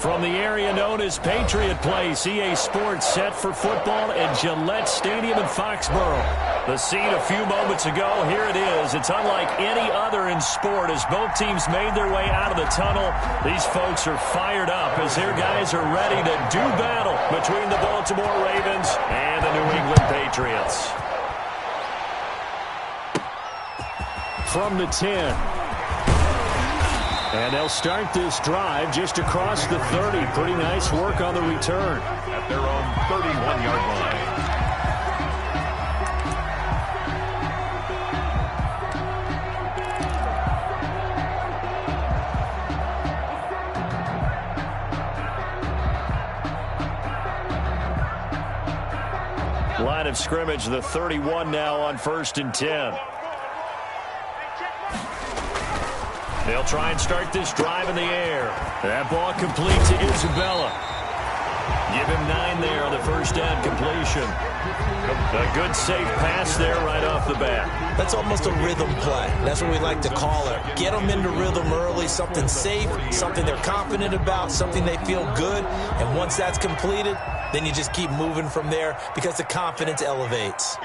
From the area known as Patriot Place, EA Sports set for football at Gillette Stadium in Foxborough. The scene a few moments ago, here it is. It's unlike any other in sport as both teams made their way out of the tunnel. These folks are fired up as their guys are ready to do battle between the Baltimore Ravens and the New England Patriots. From the 10. And they'll start this drive just across the 30. Pretty nice work on the return. At their own 31-yard line. Line of scrimmage, the 31 now on 1st and 10. They'll try and start this drive in the air. That ball complete to Isabella. Give him 9 there on the first down completion. A good safe pass there right off the bat. That's almost a rhythm play. That's what we like to call it. Get them into rhythm early, something safe, something they're confident about, something they feel good. And once that's completed, then you just keep moving from there because the confidence elevates.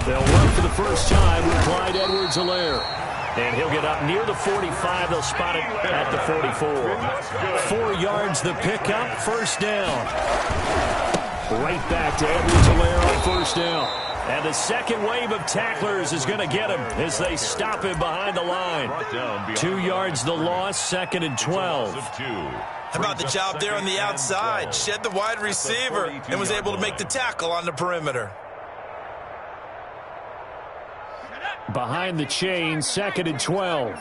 They'll run for the first time with Clyde Edwards-Helaire. And he'll get up near the 45. They'll spot it at the 44. 4 yards the pickup, first down. Right back to Edwards-Helaire on first down. And the second wave of tacklers is going to get him as they stop him behind the line. 2 yards the loss, 2nd and 12. How about the job there on the outside? Shed the wide receiver and was able to make the tackle on the perimeter. Behind the chain, 2nd and 12.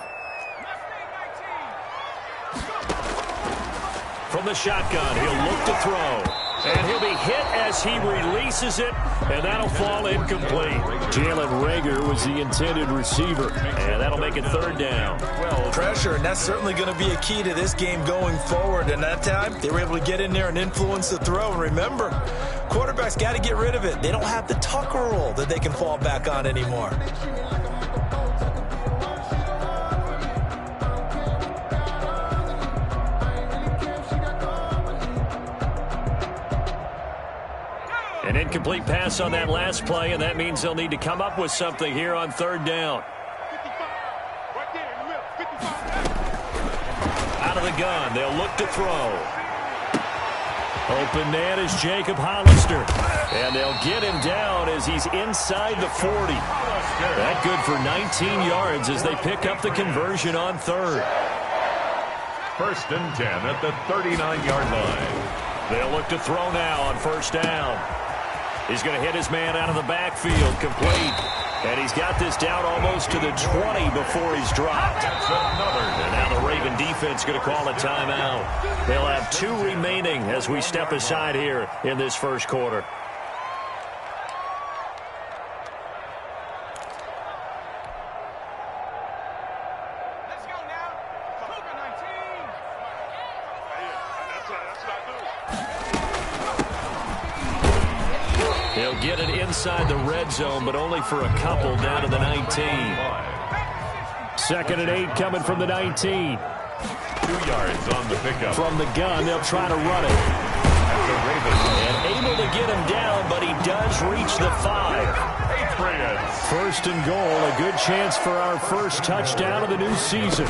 From the shotgun, he'll look to throw. And he'll be hit as he releases it, and that'll fall incomplete. Jalen Reagor was the intended receiver, and that'll make it 3rd down. Pressure, and that's certainly going to be a key to this game going forward. And that time, they were able to get in there and influence the throw. And remember, quarterbacks got to get rid of it. They don't have the Tucker rule that they can fall back on anymore. An incomplete pass on that last play, and that means they'll need to come up with something here on 3rd down. Out of the gun, they'll look to throw. Open man is Jacob Hollister. And they'll get him down as he's inside the 40. That good for 19 yards as they pick up the conversion on 3rd. 1st and 10 at the 39-yard line. They'll look to throw now on 1st down. He's going to hit his man out of the backfield, complete. And he's got this down almost to the 20 before he's dropped. And now the Raven defense going to call a timeout. They'll have 2 remaining as we step aside here in this first quarter. He'll get it inside the red zone, but only for a couple down to the 19. 2nd and 8 coming from the 19. 2 yards on the pickup. From the gun, they'll try to run it. And able to get him down, but he does reach the 5. Patriots. 1st and goal, a good chance for our first touchdown of the new season.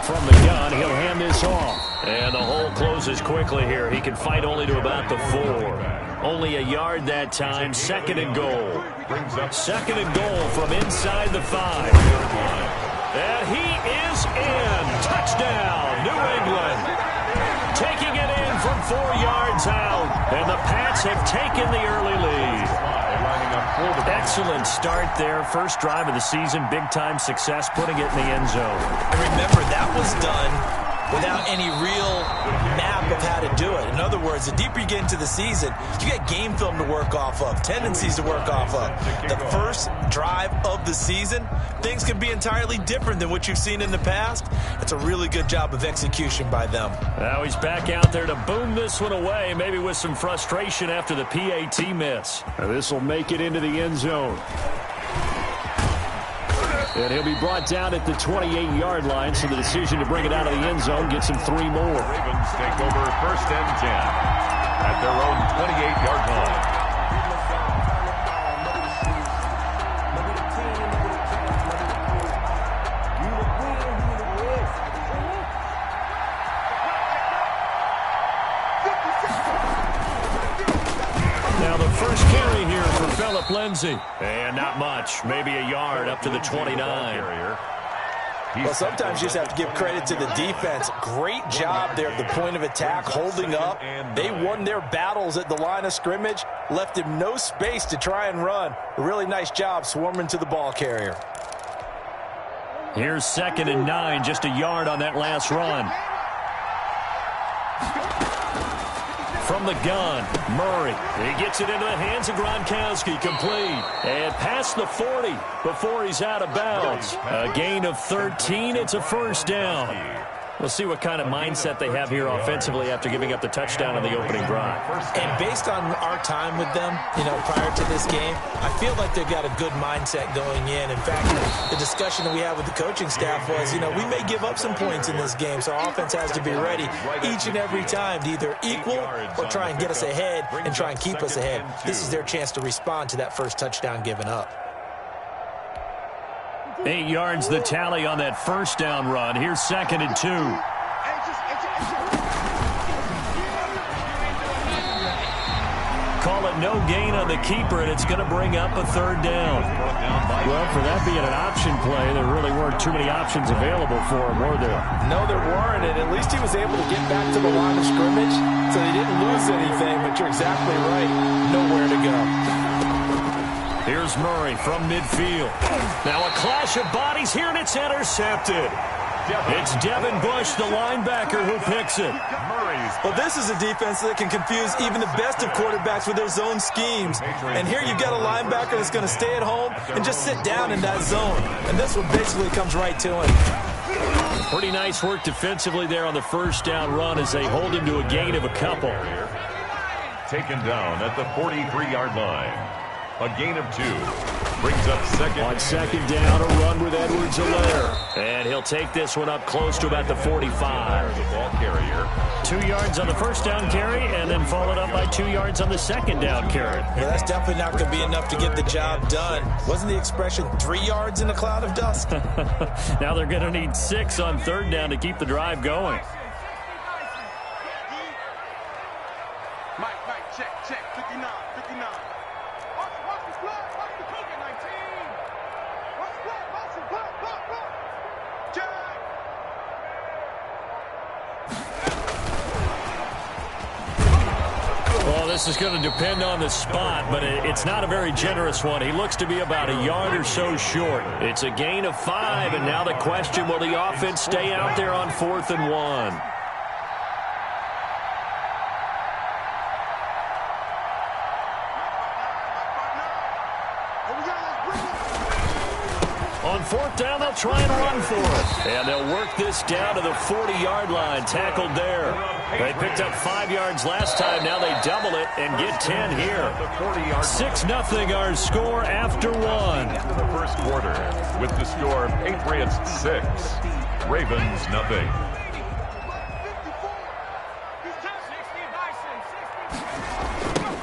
From the gun, he'll hand this off. And the hole closes quickly here. He can fight only to about the 4. Only a yard that time, 2nd and goal. 2nd and goal from inside the 5. And he is in. Touchdown, New England. Taking it in from 4 yards out. And the Pats have taken the early lead. Excellent start there. First drive of the season, big-time success, putting it in the end zone. And remember, that was done without any real map of how to do it. In other words, the deeper you get into the season, you get game film to work off of, tendencies to work off of. The first drive of the season, things can be entirely different than what you've seen in the past. It's a really good job of execution by them. Now he's back out there to boom this one away, maybe with some frustration after the PAT miss. This will make it into the end zone. And he'll be brought down at the 28-yard line, so the decision to bring it out of the end zone gets him 3 more. Ravens take over 1st and 10 at their own 28-yard line. First carry here for Phillip Lindsay. And not much. Maybe a yard up to the 29. Well, sometimes you just have to give credit to the defense. Great job there at the point of attack, holding up. They won their battles at the line of scrimmage, left him no space to try and run. A really nice job swarming to the ball carrier. Here's 2nd and 9, just a yard on that last run. From the gun, Murray. He gets it into the hands of Gronkowski, complete. And past the 40 before he's out of bounds. A gain of 13. It's a 1st down. We'll see what kind of mindset they have here offensively after giving up the touchdown on the opening drive. And based on our time with them, prior to this game, I feel like they've got a good mindset going in. In fact, the discussion that we had with the coaching staff was, we may give up some points in this game, so our offense has to be ready each and every time to either equal or try and get us ahead and try and keep us ahead. This is their chance to respond to that first touchdown given up. 8 yards the tally on that 1st down run. Here's 2nd and 2. Call it no gain on the keeper, and it's going to bring up a 3rd down. Well, for that being an option play, there really weren't too many options available for him, were there? No, there weren't, and at least he was able to get back to the line of scrimmage, so he didn't lose anything, but you're exactly right. Nowhere to go. Here's Murray from midfield. Now a clash of bodies here, and it's intercepted. It's Devin Bush, the linebacker, who picks it. Well, this is a defense that can confuse even the best of quarterbacks with their zone schemes. And here you've got a linebacker that's going to stay at home and just sit down in that zone. And this one basically comes right to him. Pretty nice work defensively there on the 1st down run as they hold him to a gain of a couple. Taken down at the 43-yard line. A gain of 2. Brings up 2nd. On 2nd down, a run with Edwards-Helaire. And he'll take this one up close to about the 45. The ball carrier. 2 yards on the 1st down carry, and then followed up by 2 yards on the 2nd down carry. Yeah, that's definitely not going to be enough to get the job done. Wasn't the expression 3 yards in a cloud of dust? Now they're going to need 6 on 3rd down to keep the drive going. Mike, check, 59. Well, this is going to depend on the spot, but it's not a very generous one. He looks to be about a yard or so short. It's a gain of 5, and now the question, will the offense stay out there on 4th and 1? On 4th down, they'll try and run for it. And they'll work this down to the 40-yard line, tackled there. They picked up 5 yards last time. Now they double it and get 10 here. 6-0 our score after 1. The first quarter with the score Patriots 6, Ravens 0.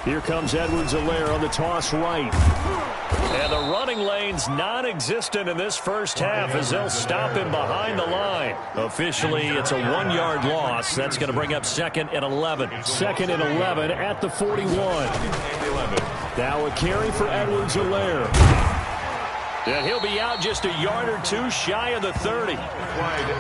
Here comes Edwards-Helaire on the toss right. And the running lane's non-existent in this first half as they'll stop him behind the line. Officially, it's a 1-yard loss. That's going to bring up 2nd and 11. 2nd and 11 at the 41. Now a carry for Edwards-Helaire. And he'll be out just a yard or 2 shy of the 30.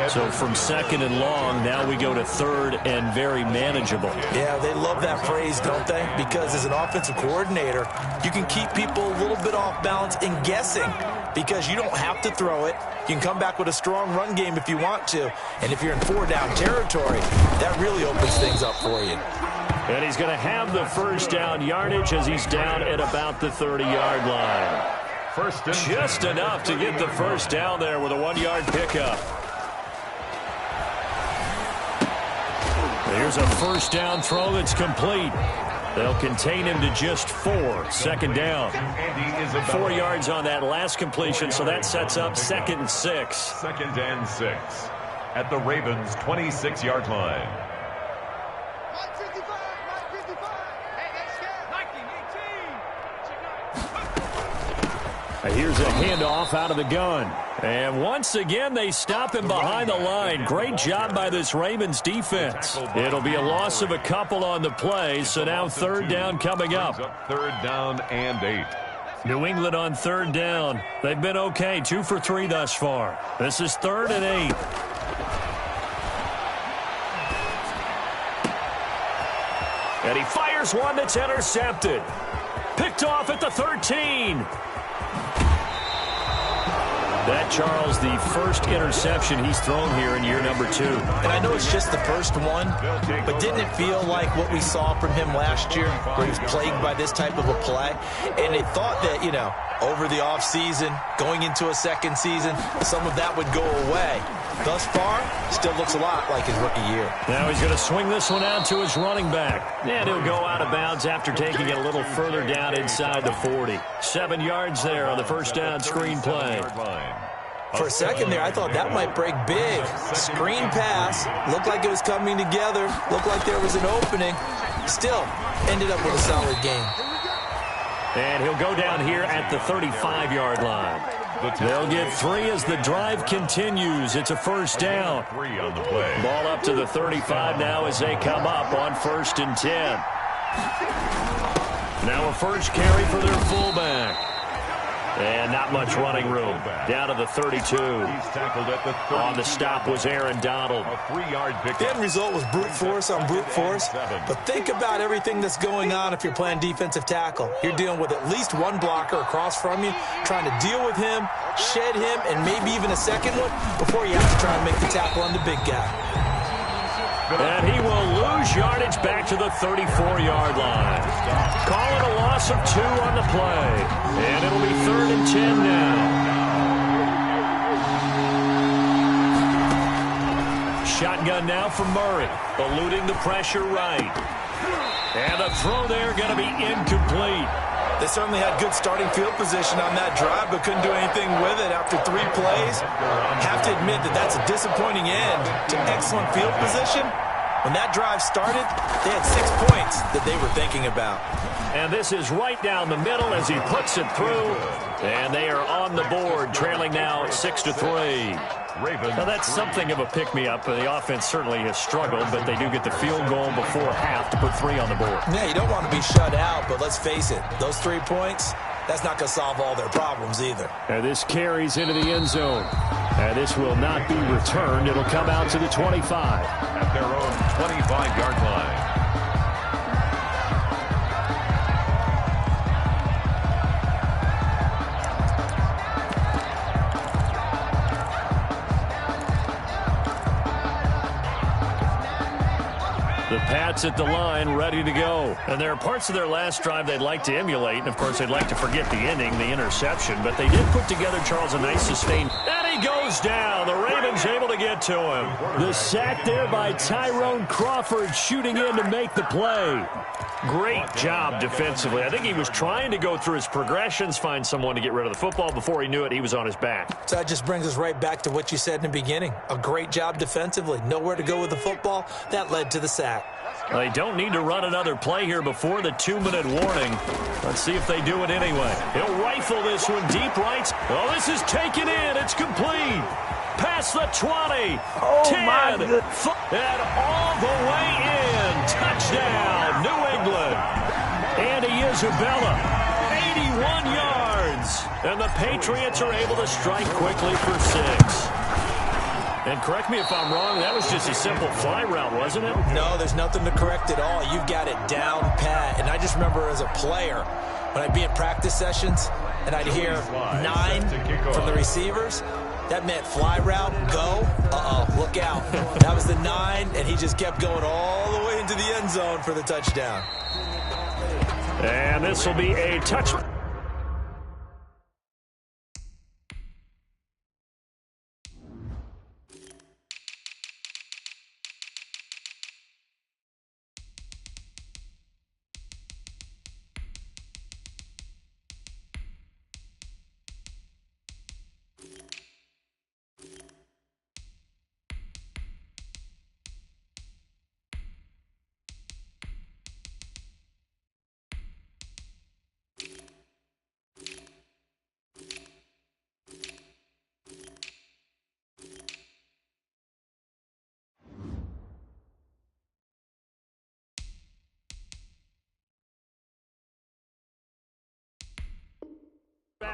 So from 2nd and long, now we go to 3rd and very manageable. Yeah, they love that phrase, don't they? Because as an offensive coordinator, you can keep people a little bit off balance and guessing because you don't have to throw it. You can come back with a strong run game if you want to. And if you're in 4-down territory, that really opens things up for you. And he's going to have the 1st down yardage as he's down at about the 30-yard line. Just enough to get the 1st down there with a 1-yard pickup. Here's a 1st down throw that's complete. They'll contain him to just 4. Second down. 4 yards on that last completion, so that sets up 2nd and 6. 2nd and 6 at the Ravens' 26-yard line. Here's a handoff out of the gun. And once again, they stop him behind the line. Great job by this Ravens defense. It'll be a loss of a couple on the play, so now 3rd down coming up. 3rd down and 8. New England on 3rd down. They've been okay, 2 for 3 thus far. This is 3rd and 8. And he fires one that's intercepted. Picked off at the 13. That, Charles, the first interception he's thrown here in year number 2. And I know it's just the first one, but didn't it feel like what we saw from him last year, where he was plagued by this type of a play? And they thought that, you know, over the offseason, going into a second season, some of that would go away. Thus far, still looks a lot like his rookie year. Now he's going to swing this one out to his running back. And he'll go out of bounds after taking it a little further down inside the 40. 7 yards there on the first down screen play. For a second there, I thought that might break big. Screen pass. Looked like it was coming together. Looked like there was an opening. Still, ended up with a solid game. And he'll go down here at the 35-yard line. They'll get 3 as the drive continues. It's a first down. 3 on the play. Ball up to the 35 now as they come up on 1st and 10. Now a first carry for their fullback. And not much running room. Down to the 32. He's tackled at the 32. On the stop was Aaron Donald. A 3-yard pickup. The end result was brute force on brute force. But think about everything that's going on if you're playing defensive tackle. You're dealing with at least one blocker across from you, trying to deal with him, shed him, and maybe even a second one before you have to try and make the tackle on the big guy. And he will lose yardage back to the 34-yard line. Call it a loss of 2 on the play. And it'll be 3rd and 10 now. Shotgun now for Murray, eluding the pressure right. And the throw there going to be incomplete. They certainly had good starting field position on that drive, but couldn't do anything with it after 3 plays. Have to admit that that's a disappointing end to excellent field position. When that drive started, they had 6 points that they were thinking about. And this is right down the middle as he puts it through. And they are on the board, trailing now 6-3. Now that's something of a pick-me-up. The offense certainly has struggled, but they do get the field goal before half to put 3 on the board. Yeah, you don't want to be shut out, but let's face it, those 3 points, that's not going to solve all their problems either. And this carries into the end zone. And this will not be returned. It'll come out to the 25. At their own 25-yard line. The Pats at the line, ready to go. And there are parts of their last drive they'd like to emulate. And, of course, they'd like to forget the ending, the interception. But they did put together, Charles, a nice sustain. And he goes down. The Ravens able to get to him. The sack there by Tyrone Crawford shooting in to make the play. Great job defensively. I think he was trying to go through his progressions, find someone to get rid of the football. Before he knew it, he was on his back. So that just brings us right back to what you said in the beginning. A great job defensively. Nowhere to go with the football. That led to the sack. They don't need to run another play here before the 2-minute warning. Let's see if they do it anyway. He'll rifle this one deep right. Oh, this is taken in. It's complete. Past the 20. Oh, 10. my goodness. And all the way in. Touchdown, New England. Andy Isabella, 81 yards. And the Patriots are able to strike quickly for 6. And correct me if I'm wrong, that was just a simple fly route, wasn't it? No, there's nothing to correct at all. You've got it down pat. And I just remember as a player, when I'd be in practice sessions and I'd hear 9 from the receivers, that meant fly route, go, look out. That was the 9, and he just kept going all the way into the end zone for the touchdown. And this will be a touchdown.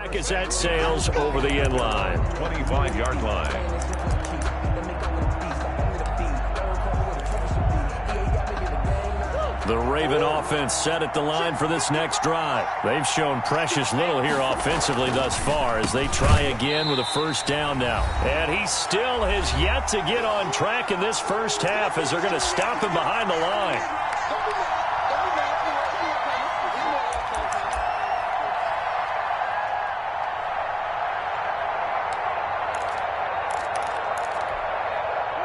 Back as that sails over the end line. 25-yard line. The Raven offense set at the line for this next drive. They've shown precious little here offensively thus far as they try again with a first down now. And he still has yet to get on track in this first half as they're going to stop him behind the line.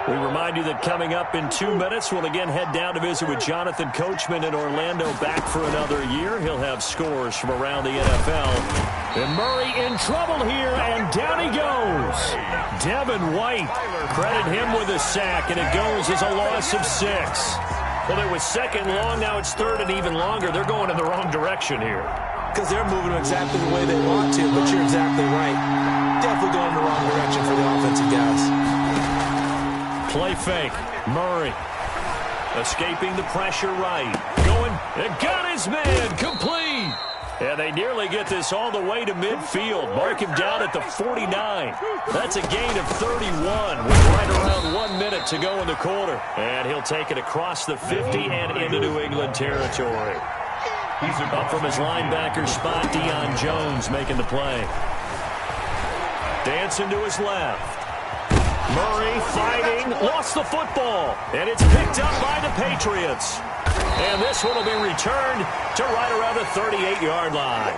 We remind you that coming up in 2 minutes, we'll again head down to visit with Jonathan Coachman in Orlando, back for another year. He'll have scores from around the NFL. And Murray in trouble here, and down he goes. Devin White, credit him with a sack, and it goes as a loss of 6. Well, it was second long, now it's third and even longer. They're going in the wrong direction here. Because they're moving exactly the way they want to, but you're exactly right. Definitely going in the wrong direction for the offensive guys. Play fake. Murray escaping the pressure right. Going and got his man complete. And they nearly get this all the way to midfield. Mark him down at the 49. That's a gain of 31 with right around 1 minute to go in the quarter. And he'll take it across the 50 and into New England territory. Up from his linebacker spot, Deion Jones making the play. Dancing to his left. Murray fighting, lost the football, and it's picked up by the Patriots. And this one will be returned to right around the 38-yard line.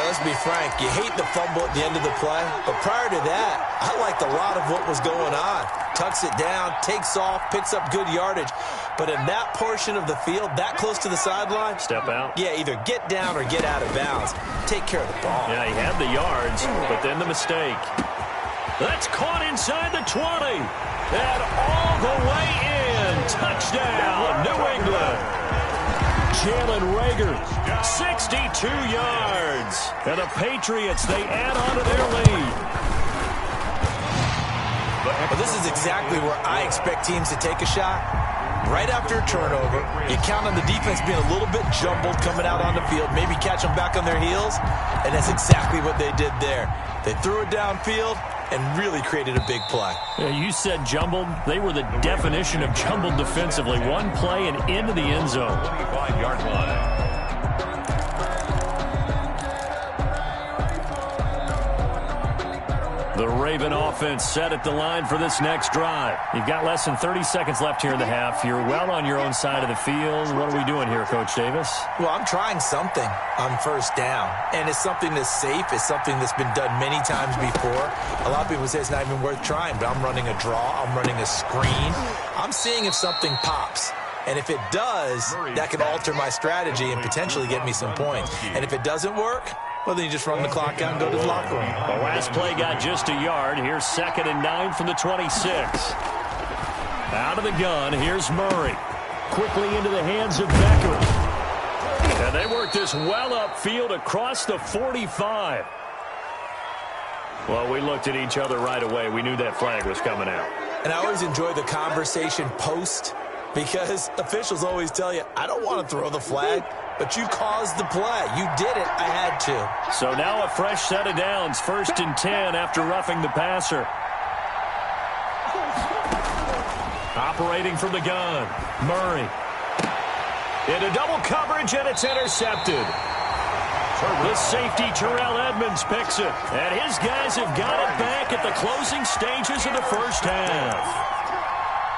Let's be frank, you hate the fumble at the end of the play, but prior to that, I liked a lot of what was going on. Tucks it down, takes off, picks up good yardage. But in that portion of the field, that close to the sideline, step out. Yeah, either get down or get out of bounds. Take care of the ball. Yeah, he had the yards, but then the mistake. That's caught inside the 20. And all the way in. Touchdown, New England. Jalen Reagor, 62 yards. And the Patriots, they add on to their lead. But this is exactly where I expect teams to take a shot. Right after a turnover, you count on the defense being a little bit jumbled coming out on the field, maybe catch them back on their heels, and that's exactly what they did there. They threw it downfield and really created a big play. Yeah, you said jumbled. They were the definition of jumbled defensively. One play and into the end zone. 25-yard line. The Raven offense set at the line for this next drive. You've got less than 30 seconds left here in the half. You're well on your own side of the field. What are we doing here, Coach Davis? Well, I'm trying something on first down, and it's something that's safe. It's something that's been done many times before. A lot of people say it's not even worth trying, but I'm running a draw. I'm running a screen. I'm seeing if something pops. And if it does, that can alter my strategy and potentially get me some points. And if it doesn't work, well, then you just run the clock out and go to the locker room. The last play got just a yard. Here's 2nd and 9 from the 26. Out of the gun, here's Murray. Quickly into the hands of Becker. And they work this well upfield across the 45. Well, we looked at each other right away. We knew that flag was coming out. And I always enjoy the conversation post, because officials always tell you, I don't want to throw the flag, but you caused the play. You did it. I had to. So now a fresh set of downs. 1st and 10 after roughing the passer. Operating from the gun. Murray. Into double coverage, and it's intercepted. The safety, Terrell Edmonds, picks it. And his guys have got it back at the closing stages of the first half.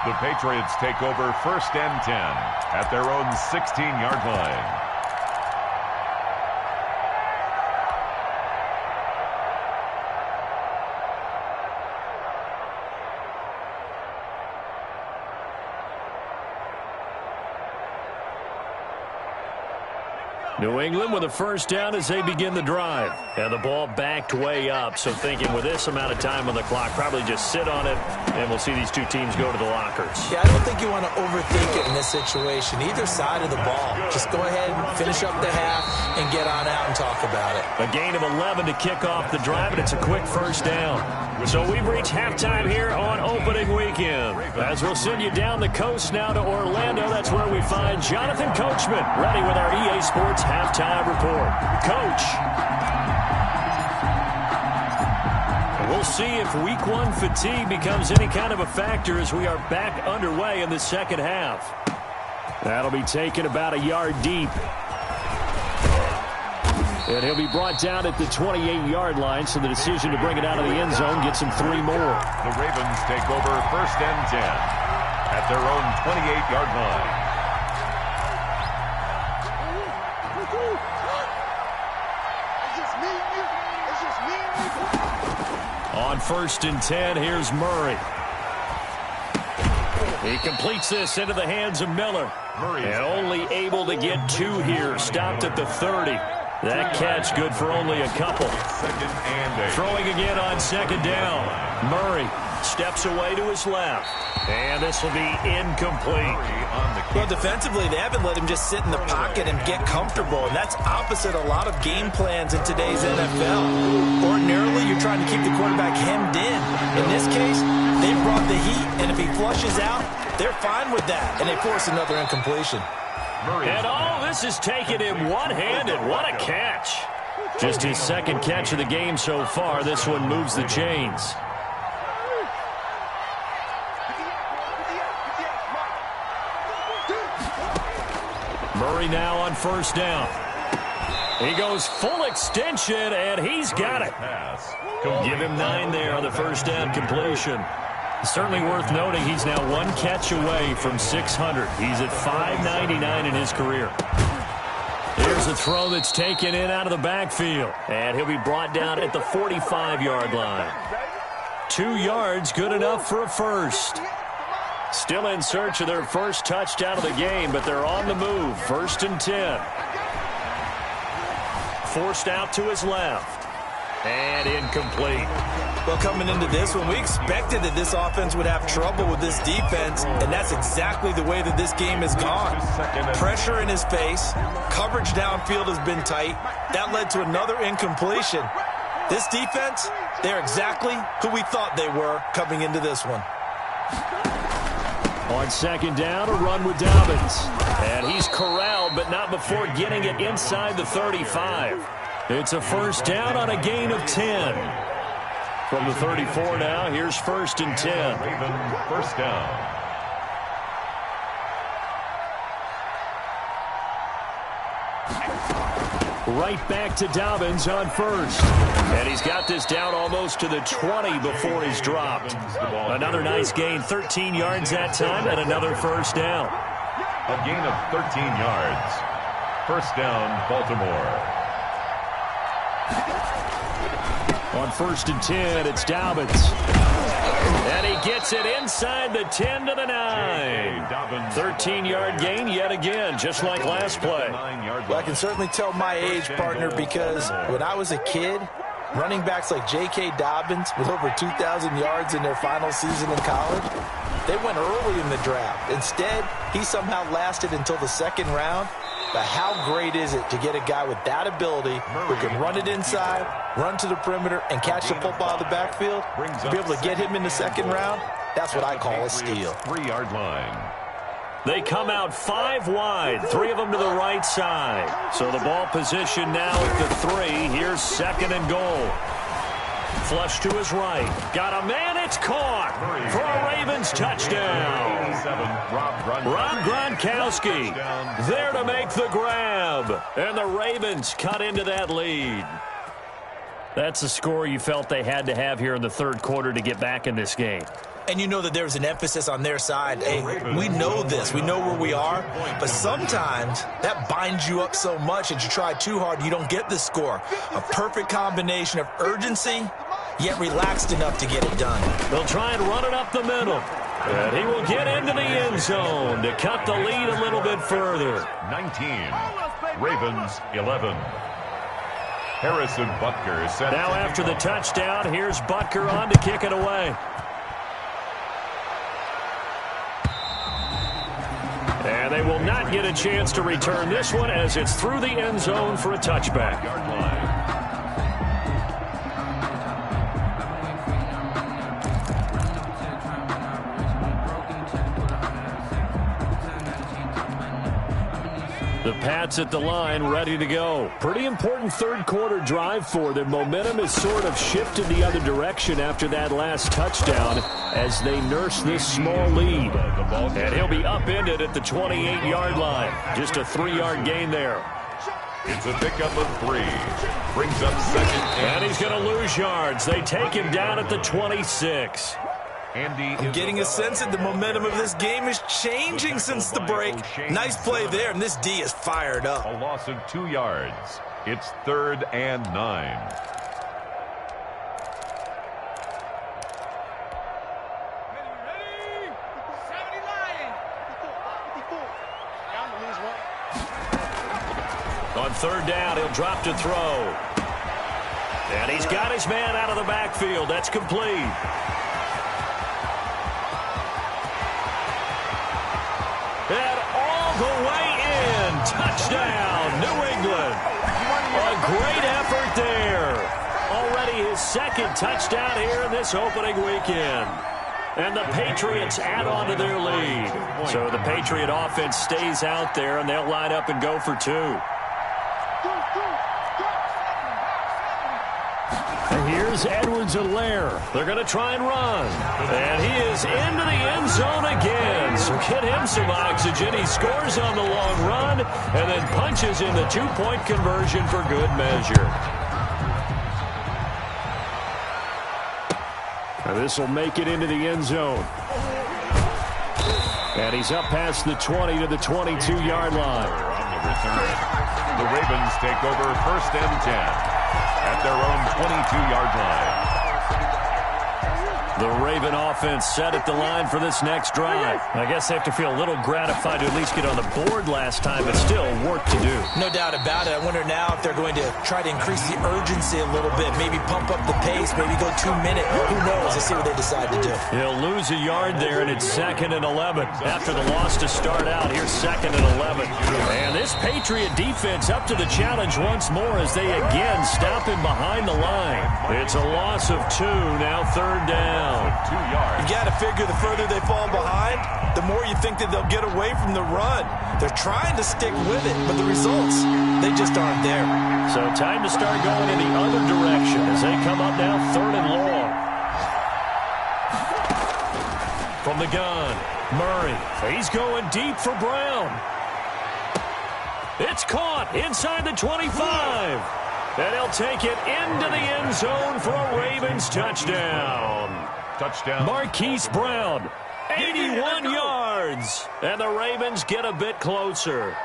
The Patriots take over 1st and 10 at their own 16-yard line. New England with a first down as they begin the drive. And the ball backed way up, so thinking with this amount of time on the clock, probably just sit on it, and we'll see these two teams go to the lockers. Yeah, I don't think you want to overthink it in this situation. Either side of the ball. Just go ahead and finish up the half and get on out and talk about it. A gain of 11 to kick off the drive, and it's a quick first down. So we've reached halftime here on opening weekend. As we'll send you down the coast now to Orlando, that's where we find Jonathan Coachman, ready with our EA Sports halftime report. Coach. We'll see if Week 1 fatigue becomes any kind of a factor as we are back underway in the second half. That'll be taken about a yard deep. And he'll be brought down at the 28-yard line, so the decision to bring it out of the end zone gets him 3 more. The Ravens take over 1st and 10 at their own 28-yard line. On 1st and 10, here's Murray. He completes this into the hands of Miller. And only able to get 2 here. Stopped at the 30. That catch good for only a couple. Throwing again on 2nd down. Murray steps away to his left. And this will be incomplete. Well, defensively, they haven't let him just sit in the pocket and get comfortable. And that's opposite a lot of game plans in today's NFL. Ordinarily, you're trying to keep the quarterback hemmed in. In this case, they brought the heat, and if he flushes out, they're fine with that. And they force another incompletion. And all this is taking him one-handed. What a catch. Just his 2nd catch of the game so far. This one moves the chains. Murray now on 1st down. He goes full extension, and he's got it. Give him 9 there on the 1st down completion. Certainly worth noting he's now 1 catch away from 600. He's at 599 in his career. Here's a throw that's taken in out of the backfield. And he'll be brought down at the 45-yard line. 2 yards, good enough for a first. Still in search of their first touchdown of the game, but they're on the move. 1st and 10. Forced out to his left. And incomplete. Well, coming into this one, we expected that this offense would have trouble with this defense, and that's exactly the way that this game has gone. Pressure in his face. Coverage downfield has been tight. That led to another incompletion. This defense, they're exactly who we thought they were coming into this one. On 2nd down, a run with Dobbins. And he's corralled, but not before getting it inside the 35. It's a 1st down on a gain of 10. From the 34 now, here's 1st and 10. Raven 1st down. Right back to Dobbins on 1st. And he's got this down almost to the 20 before he's dropped. Another nice gain, 13 yards that time, and another 1st down. A gain of 13 yards. 1st down, Baltimore. On 1st and 10, it's Dobbins. And he gets it inside the 10 to the 9. 13-yard gain yet again, just like last play. Well, I can certainly tell my age, partner, because when I was a kid, running backs like J.K. Dobbins with over 2,000 yards in their final season in college, they went early in the draft. Instead, he somehow lasted until the 2nd round. But how great is it to get a guy with that ability who can run it inside, run to the perimeter, and catch the football out of the backfield? To be able to get him in the 2nd round, that's what I call a steal. 3-yard line. They come out 5 wide, 3 of them to the right side. So the ball position now at the 3. Here's 2nd and goal. Flush to his right. Got a man, it's caught for a Ravens touchdown. Rob Gronkowski there to make the grab. And the Ravens cut into that lead. That's a score you felt they had to have here in the 3rd quarter to get back in this game. And you know that there's an emphasis on their side. Hey, we know this. We know where we are. But sometimes that binds you up so much that you try too hard, you don't get the score. A perfect combination of urgency, yet relaxed enough to get it done. They'll try and run it up the middle. And he will get into the end zone to cut the lead a little bit further. 19. Ravens 11. Harrison Butker set. Now after the touchdown, here's Butker on to kick it away. And they will not get a chance to return this one as it's through the end zone for a touchback. The Pats at the line, ready to go. Pretty important third-quarter drive for them. Momentum has sort of shifted the other direction after that last touchdown as they nurse this small lead. And he'll be upended at the 28-yard line. Just a 3-yard gain there. It's a pickup of 3. Brings up second. And he's going to lose yards. They take him down at the 26. I'm getting a sense that the momentum of this game is changing since the break. Nice play there, and this D is fired up. A loss of 2 yards. It's 3rd and 9. On 3rd down, he'll drop to throw. And he's got his man out of the backfield. That's complete. And all the way in. Touchdown, New England. A great effort there. Already his 2nd touchdown here in this opening weekend. And the Patriots add on to their lead. So the Patriot offense stays out there, and they'll line up and go for 2. And here's Edwards-Helaire. They're going to try and run. And he is into the end zone again. So get him some oxygen. He scores on the long run and then punches in the 2-point conversion for good measure. And this will make it into the end zone. And he's up past the 20 to the 22-yard line. The Ravens take over 1st and 10 at their own 22-yard line. The Raven offense set at the line for this next drive. I guess they have to feel a little gratified to at least get on the board last time, but still work to do. No doubt about it. I wonder now if they're going to try to increase the urgency a little bit, maybe pump up the pace, maybe go 2-minute. Who knows? Let's see what they decide to do. He'll lose a yard there, and it's 2nd and 11. After the loss to start out, here's 2nd and 11. And this Patriot defense up to the challenge once more as they again stop him behind the line. It's a loss of 2, now 3rd down. 2 yards. You got to figure the further they fall behind, the more you think that they'll get away from the run. They're trying to stick with it, but the results, they just aren't there. So time to start going in the other direction as they come up now 3rd and long. From the gun, Murray. He's going deep for Brown. It's caught inside the 25. And he'll take it into the end zone for a Ravens touchdown. Marquise Brown, 81 yards. And the Ravens get a bit closer.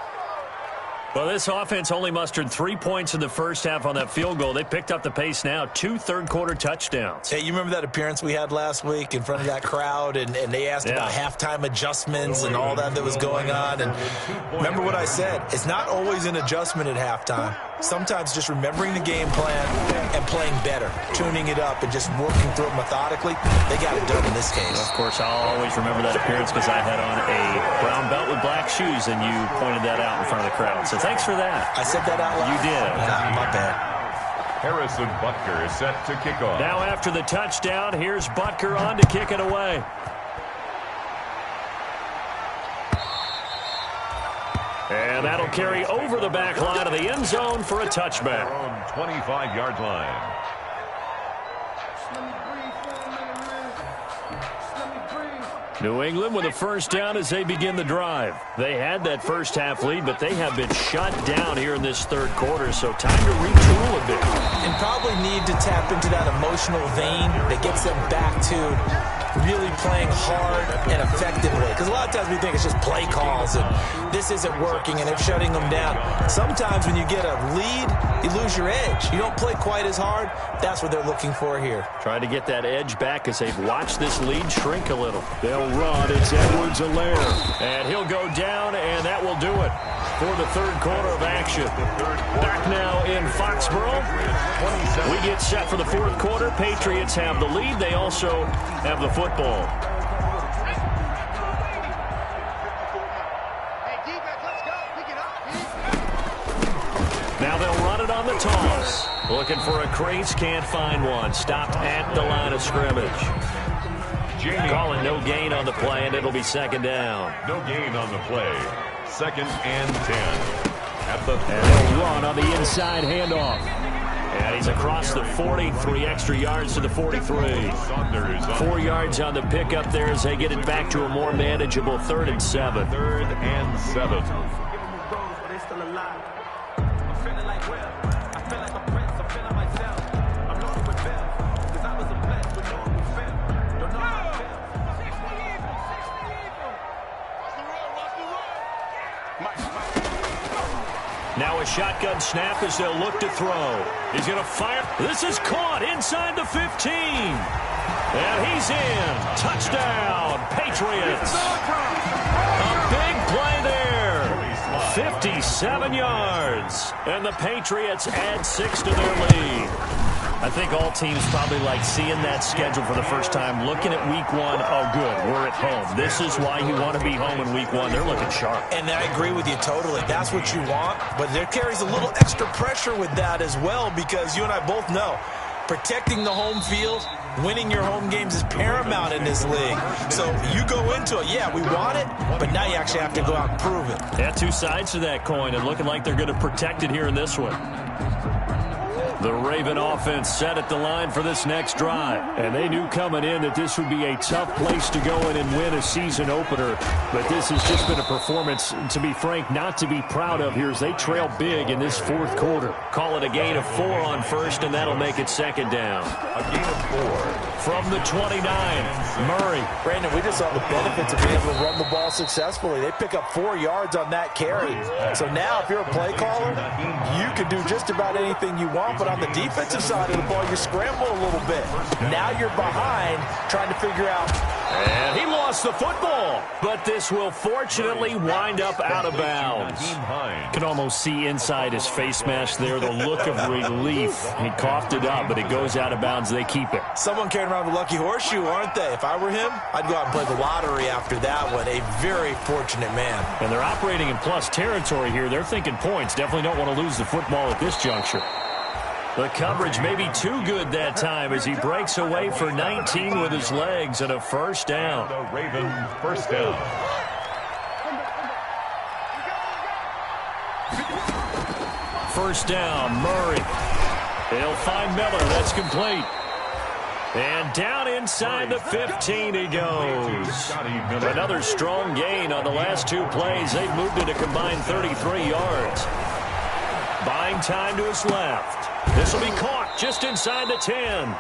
Well, this offense only mustered 3 points in the first half on that field goal. They picked up the pace now, 2 third-quarter touchdowns. Hey, you remember that appearance we had last week in front of that crowd, and they asked about halftime adjustments and all that was going on. And remember what I said, it's not always an adjustment at halftime. Sometimes just remembering the game plan and playing better, tuning it up and just working through it methodically. They got it done in this case. Of course, I'll always remember that appearance because I had on a brown belt with black shoes, and you pointed that out in front of the crowd. So thanks for that. I said that out loud. You did. My bad. Harrison Butker is set to kick off. Now after the touchdown, here's Butker on to kick it away. And that'll carry over the back line of the end zone for a touchback. From 25-yard line. New England with a first down as they begin the drive. They had that first half lead, but they have been shut down here in this third quarter, so time to retool a bit. And probably need to tap into that emotional vein that gets them back to really playing hard and effectively. Because a lot of times we think it's just play calls and this isn't working and they're shutting them down. Sometimes when you get a lead, you lose your edge. You don't play quite as hard. That's what they're looking for here. Trying to get that edge back as they've watched this lead shrink a little. They'll run. It's Edwards-Helaire. And he'll go down, and that will do it for the third quarter of action. Back now in Foxborough. We get set for the fourth quarter. Patriots have the lead. They also have the football. Now they'll run it on the toss. Looking for a crease, can't find one. Stopped at the line of scrimmage. Calling no gain on the play, and it'll be second down. No gain on the play. 2nd and 10. And they'll run on the inside handoff. And he's across the 40, 3 extra yards to the 43. 4 yards on the pickup there as they get it back to a more manageable 3rd and 7. 3rd and 7. Now a shotgun snap as they'll look to throw. He's going to fire. This is caught inside the 15. And he's in. Touchdown, Patriots. A big play there. 57 yards. And the Patriots add 6 to their lead. I think all teams probably like seeing that schedule for the first time, looking at week 1. Oh, good, we're at home. This is why you want to be home in week 1. They're looking sharp. And I agree with you totally. That's what you want. But there carries a little extra pressure with that as well, because you and I both know protecting the home field, winning your home games is paramount in this league. So you go into it, yeah, we want it, but now you actually have to go out and prove it. Yeah, 2 sides to that coin, and looking like they're going to protect it here in this one. The Raven offense set at the line for this next drive. And they knew coming in that this would be a tough place to go in and win a season opener. But this has just been a performance, to be frank, not to be proud of here as they trail big in this 4th quarter. Call it a gain of 4 on first, and that'll make it 2nd down. A gain of 4. From the 29, Murray. Brandon, we just saw the benefits of being able to run the ball successfully. They pick up 4 yards on that carry. So now if you're a play caller, you can do just about anything you want, but on the defensive side of the ball, you scramble a little bit. Now you're behind trying to figure out. And he lost the football, but this will fortunately wind up out of bounds. Can almost see inside his face mask there the look of relief. He coughed it up, but it goes out of bounds. They keep it. Someone carrying around the lucky horseshoe, aren't they? If I were him, I'd go out and play the lottery after that one. A very fortunate man. And they're operating in plus territory here. They're thinking points. Definitely don't want to lose the football at this juncture. The coverage may be too good that time as he breaks away for 19 with his legs and a 1st down. The Ravens 1st down. First down, Murray. They'll find Miller. That's complete. And down inside the 15 he goes. Another strong gain on the last 2 plays. They've moved it a combined 33 yards. Buying time to his left. This will be caught just inside the 10.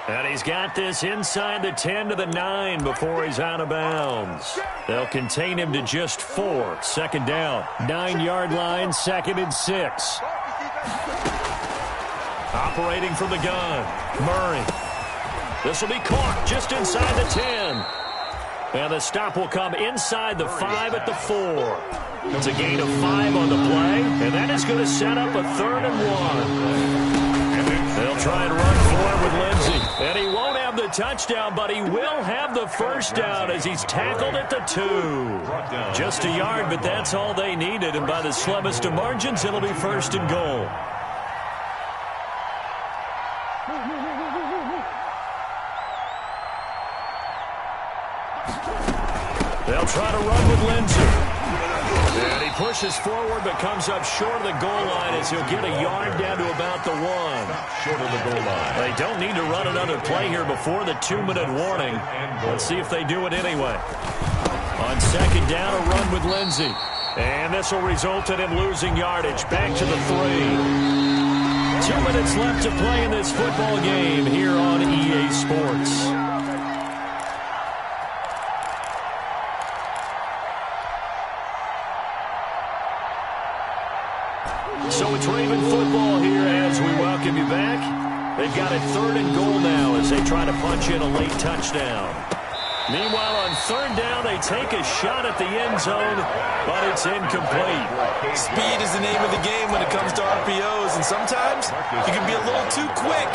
And he's got this inside the 10 to the 9 before he's out of bounds. They'll contain him to just 4. 2nd down. 9-yard line, 2nd and 6. Operating from the gun, Murray. This will be caught just inside the 10. And the stop will come inside the 5 at the 4. It's a gain of 5 on the play, and that is going to set up a 3rd and 1. They'll try and run for it with Lindsey. And he won't have the touchdown, but he will have the 1st down as he's tackled at the 2. Just a yard, but that's all they needed. And by the slimmest of margins, it'll be 1st and goal. They'll try to run with Lindsey. And he pushes forward but comes up short of the goal line as he'll get a yard down to about the 1. Short of the goal line. They don't need to run another play here before the 2-minute warning. Let's see if they do it anyway. On 2nd down, a run with Lindsey. And this will result in him losing yardage. Back to the 3. 2 minutes left to play in this football game here on EA Sports. So it's Raven football here as we welcome you back. They've got it 3rd and goal now as they try to punch in a late touchdown. Meanwhile, on 3rd down, they take a shot at the end zone, but it's incomplete. Speed is the name of the game when it comes to RPOs, and sometimes you can be a little too quick,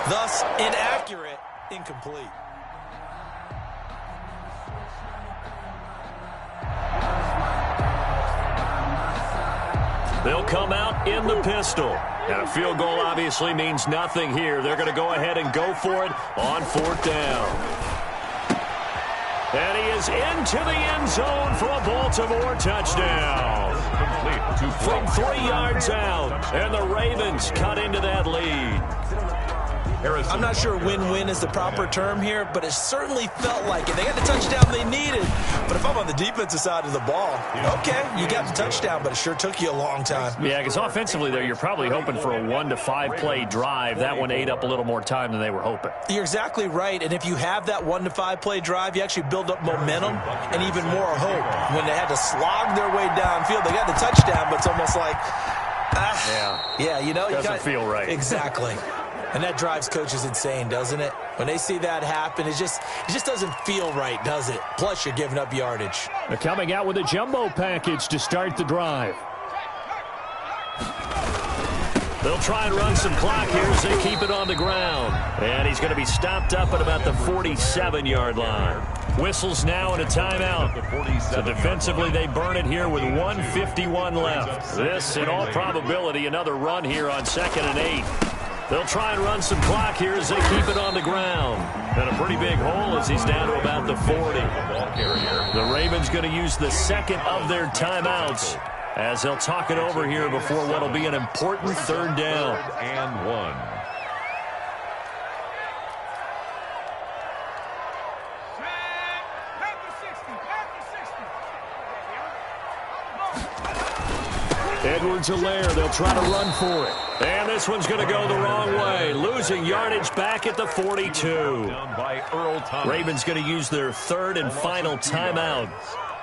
thus inaccurate, incomplete. They'll come out in the pistol. And a field goal obviously means nothing here. They're going to go ahead and go for it on 4th down. And he is into the end zone for a Baltimore touchdown. from 3 yards out. And the Ravens cut into that lead. I'm not sure win-win is the proper term here, but it certainly felt like it. They got the touchdown they needed. But if I'm on the defensive side of the ball, okay, you got the touchdown, but it sure took you a long time. Yeah, because offensively there, you're probably hoping for a 1 to 5 play drive. That one ate up a little more time than they were hoping. You're exactly right. And if you have that 1 to 5 play drive, you actually build up momentum and even more hope. When they had to slog their way downfield, they got the touchdown, but it's almost like, yeah, you know, doesn't feel right. Exactly. And that drives coaches insane, doesn't it? When they see that happen, it just doesn't feel right, does it? Plus, you're giving up yardage. They're coming out with a jumbo package to start the drive. They'll try and run some clock here as they keep it on the ground. And he's going to be stopped up at about the 47-yard line. Whistles now and a timeout. So defensively, they burn it here with 1:51 left. This, in all probability, another run here on 2nd and 8. They'll try and run some clock here as they keep it on the ground. And a pretty big hole as he's down to about the 40. The Ravens going to use the second of their timeouts as they'll talk it over here before what will be an important 3rd down. And 1. Edwards-Helaire, they'll try to run for it. And this one's going to go the wrong way. Losing yardage back at the 42. Ravens going to use their 3rd and final timeout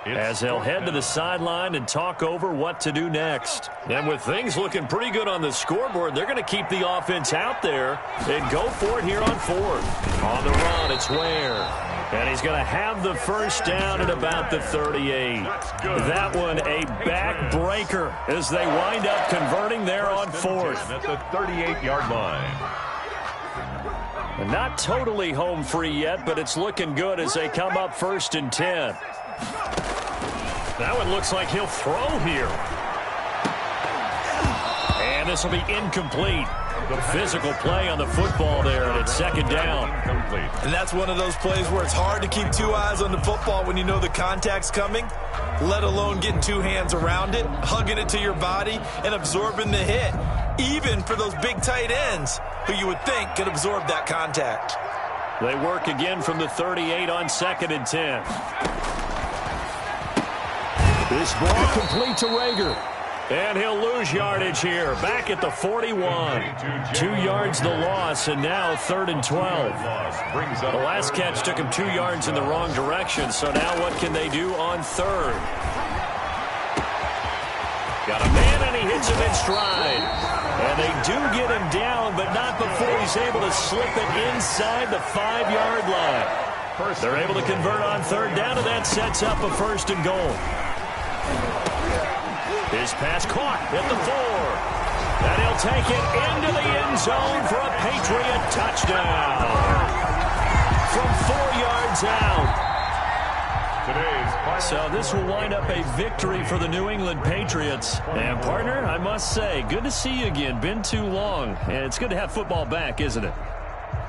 as they'll head to the sideline and talk over what to do next. And with things looking pretty good on the scoreboard, they're going to keep the offense out there and go for it here on 4th. On the run, it's Ware. And he's going to have the first down at about the 38. That one a backbreaker as they wind up converting there on 4th. At the 38-yard line. And not totally home free yet, but it's looking good as they come up 1st and 10. That one looks like he'll throw here. And this will be incomplete. The physical play on the football there, and it's 2nd down. And that's one of those plays where it's hard to keep 2 eyes on the football when you know the contact's coming, let alone getting 2 hands around it, hugging it to your body, and absorbing the hit, even for those big tight ends who you would think could absorb that contact. They work again from the 38 on 2nd and 10. This ball complete to Rager. And he'll lose yardage here. Back at the 41. 2 yards the loss, and now 3rd and 12. The last catch took him 2 yards in the wrong direction, so now what can they do on 3rd? Got a man, and he hits him in stride. And they do get him down, but not before he's able to slip it inside the 5-yard line. They're able to convert on 3rd down, and that sets up a 1st and goal. His pass caught at the 4. And he'll take it into the end zone for a Patriot touchdown. From 4 yards out. So this will wind up a victory for the New England Patriots. And, partner, I must say, good to see you again. Been too long. And it's good to have football back, isn't it?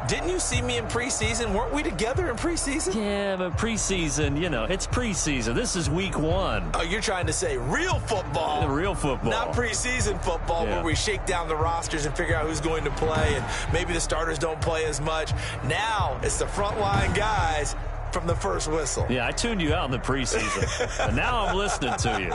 Didn't you see me in preseason? Weren't we together in preseason? Yeah, but preseason, you know, it's preseason. This is week 1. Oh, you're trying to say real football. Real football. Not preseason football where we shake down the rosters and figure out who's going to play, and maybe the starters don't play as much. Now it's the frontline guys from the first whistle. Yeah, I tuned you out in the preseason. And now I'm listening to you.